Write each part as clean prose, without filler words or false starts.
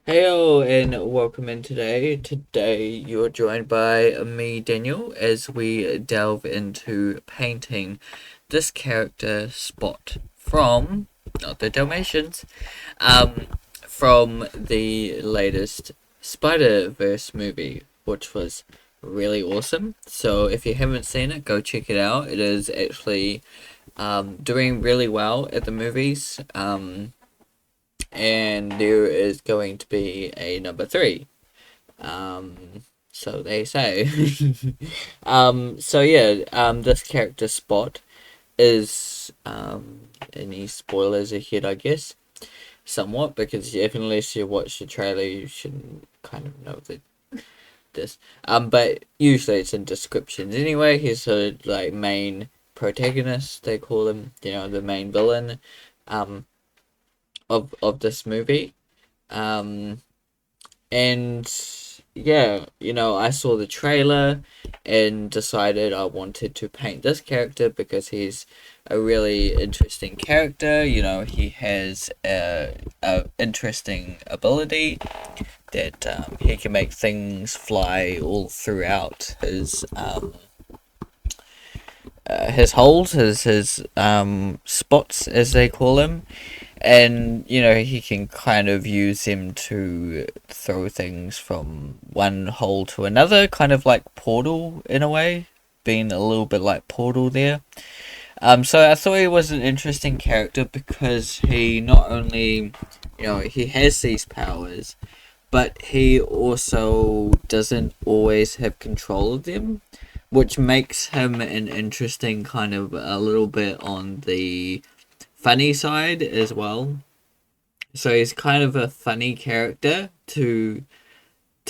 Heyo and welcome in today. Today you're joined by me, Daniel, as we delve into painting this character Spot from, not the Dalmatians, um, from the latest Spider-Verse movie, which was really awesome. So if you haven't seen it, go check it out. It is actually doing really well at the movies. And there is going to be a number three. Um, so they say. This character Spot is any spoilers ahead, I guess, somewhat, because unless you watch the trailer, you should kind of know that this. But usually it's in descriptions anyway. He's a main protagonist. They call him, the main villain, um, of this movie. Um, And yeah, I saw the trailer and decided I wanted to paint this character because he's a really interesting character. He has a interesting ability that he can make things fly all throughout his holes, his spots as they call him, and he can kind of use him to throw things from one hole to another, kind of like Portal in a way, being a little bit like Portal there. So I thought he was an interesting character because he not only, he has these powers, but he also doesn't always have control of them, which makes him an interesting kind of a little bit on the funny side as well. So he's kind of a funny character to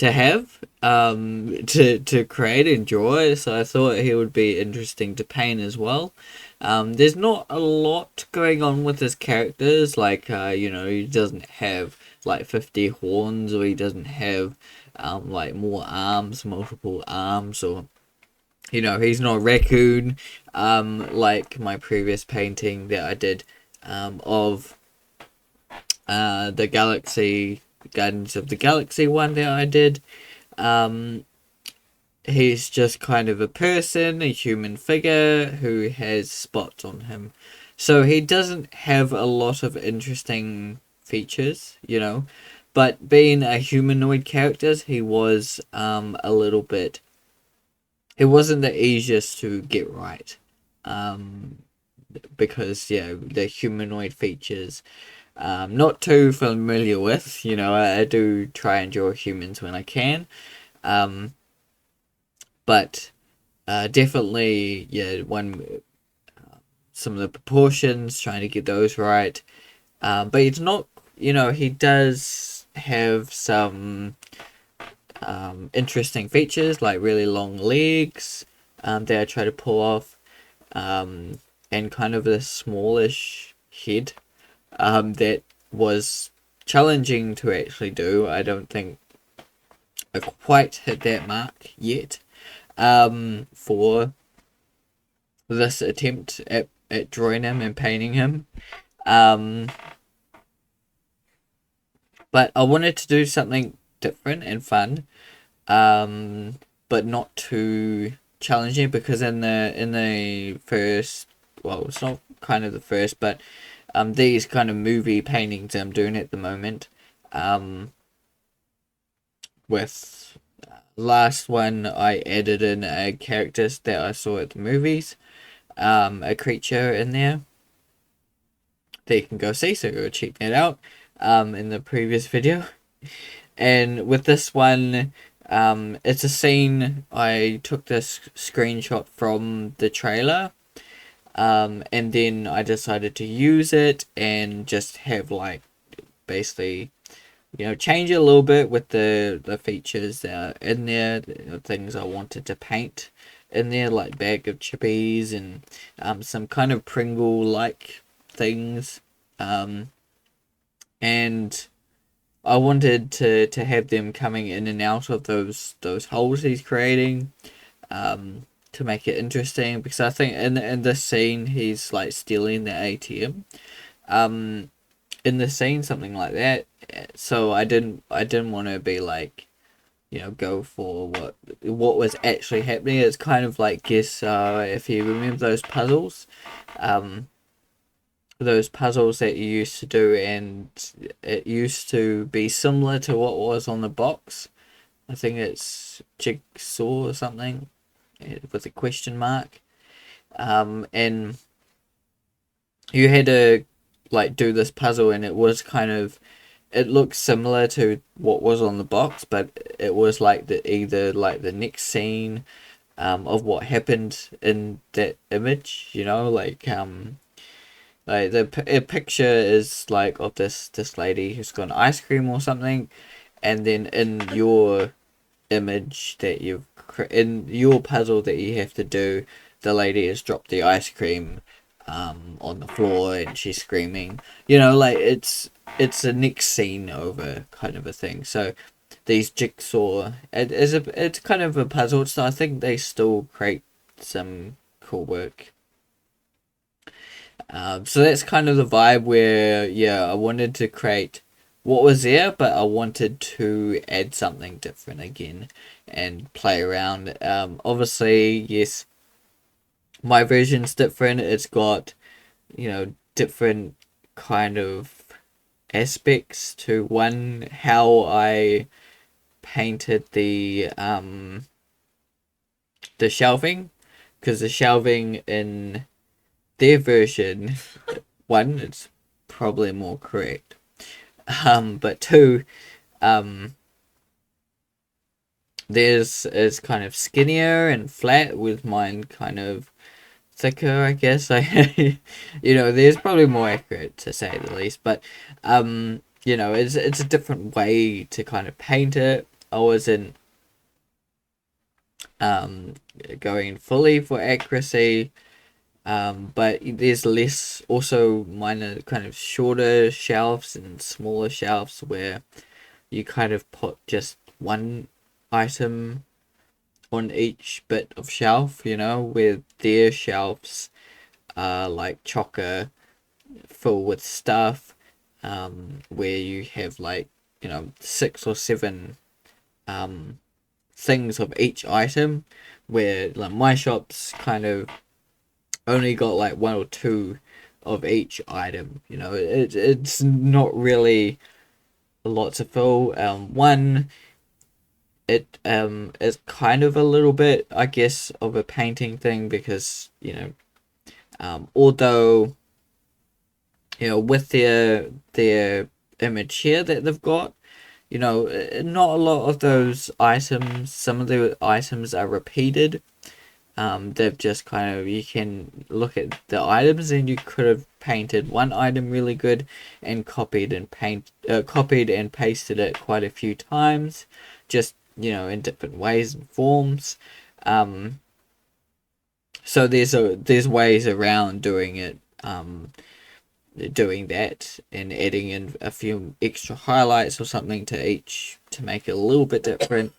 have, to create and draw. So I thought he would be interesting to paint as well. There's not a lot going on with his characters, he doesn't have like 50 horns, or he doesn't have more arms, multiple arms, or he's not a raccoon, like my previous painting that I did of the Galaxy Guardians of the Galaxy one that I did. Um, he's just kind of a person, a human figure who has spots on him. So he doesn't have a lot of interesting features, but being a humanoid character, he was a little bit. It wasn't the easiest to get right, um, because the humanoid features, not too familiar with. I do try and draw humans when I can, um, but definitely, one some of the proportions, trying to get those right. But it's not, he does have some interesting features like really long legs that I try to pull off, and kind of a smallish head that was challenging to actually do. I don't think I quite hit that mark yet for this attempt at drawing him and painting him. Um, but I wanted to do something different and fun, but not too challenging, because in the first, well, it's not kind of the first, but these kind of movie paintings I'm doing at the moment, with last one I added in a characters that I saw at the movies, a creature in there that you can go see, so go check that out in the previous video. And with this one, it's a scene I took this screenshot from the trailer, and then I decided to use it and just have basically change it a little bit with the features that are in there, the things I wanted to paint in there, like bag of chippies and some kind of Pringle like things, and I wanted to have them coming in and out of those holes he's creating, to make it interesting, because I think in this scene he's like stealing the ATM. In the scene, something like that, so I didn't want to be like, go for what was actually happening. It's kind of like, guess, if you remember um those puzzles that you used to do, and it used to be similar to what was on the box. I think it's Jigsaw or something, with a question mark. And you had to like do this puzzle, and it was kind of, it looked similar to what was on the box, but it was like either like the next scene of what happened in that image, like a picture is like of this lady who's got an ice cream or something, and then in your image that in your puzzle that you have to do, the lady has dropped the ice cream on the floor and she's screaming. Like it's a next scene over kind of a thing. So these Jigsaw, it's kind of a puzzle, so I think they still create some cool work. So that's kind of the vibe where, yeah, I wanted to create what was there, but I wanted to add something different again and play around. Obviously, yes, my version's different. It's got, different kind of aspects to one, how I painted the shelving, because the shelving in their version, one, it's probably more correct. But two, um, theirs is kind of skinnier and flat, with mine kind of thicker, I guess. There's probably more accurate, to say the least. But it's a different way to kind of paint it. I wasn't um going fully for accuracy. But there's less, also mine are kind of shorter shelves and smaller shelves where you kind of put just one item on each bit of shelf, where their shelves are like chocker, full with stuff, where you have like, six or seven um, things of each item, where like my shop's kind of only got like one or two of each item. It's not really a lot to fill. One, it is kind of a little bit, I guess, of a painting thing, because although with their image here that they've got, not a lot of those items. Some of the items are repeated. They've just kind of, you can look at the items and you could have painted one item really good and copied and pasted it quite a few times, just in different ways and forms. Um, so there's ways around doing that and adding in a few extra highlights or something to each to make it a little bit different.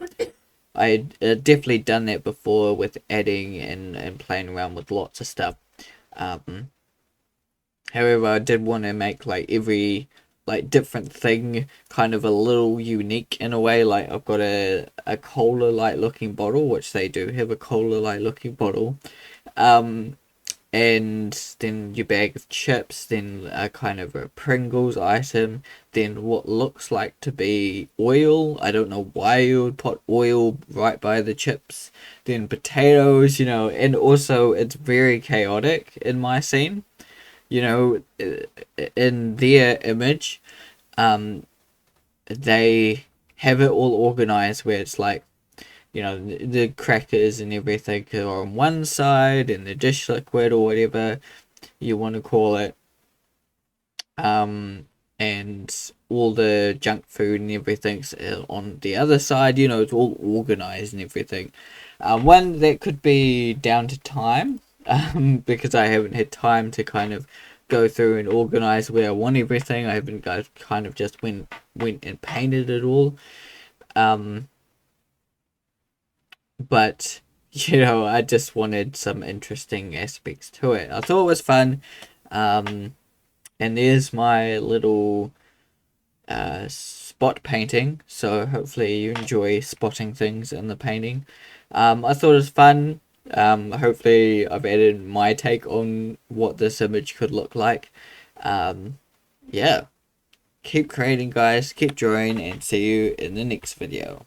I had definitely done that before with adding and playing around with lots of stuff. Um, However, I did want to make like every like different thing kind of a little unique in a way. Like I've got a cola light looking bottle, which they do have a cola light looking bottle. Um, and then your bag of chips, then a kind of a Pringles item, then what looks like to be oil. I don't know why you would put oil right by the chips. Then potatoes, and also it's very chaotic in my scene. In their image, um, they have it all organized where it's like, the crackers and everything are on one side, and the dish liquid or whatever you want to call it, and all the junk food and everything's on the other side. It's all organized and everything. One that could be down to time, because I haven't had time to kind of go through and organize where I want everything. I haven't kind of just went and painted it all. But I just wanted some interesting aspects to it. I thought it was fun. And there's my little spot painting, so hopefully you enjoy spotting things in the painting. I thought it was fun. Hopefully I've added my take on what this image could look like. Yeah, keep creating, guys, keep drawing, and see you in the next video.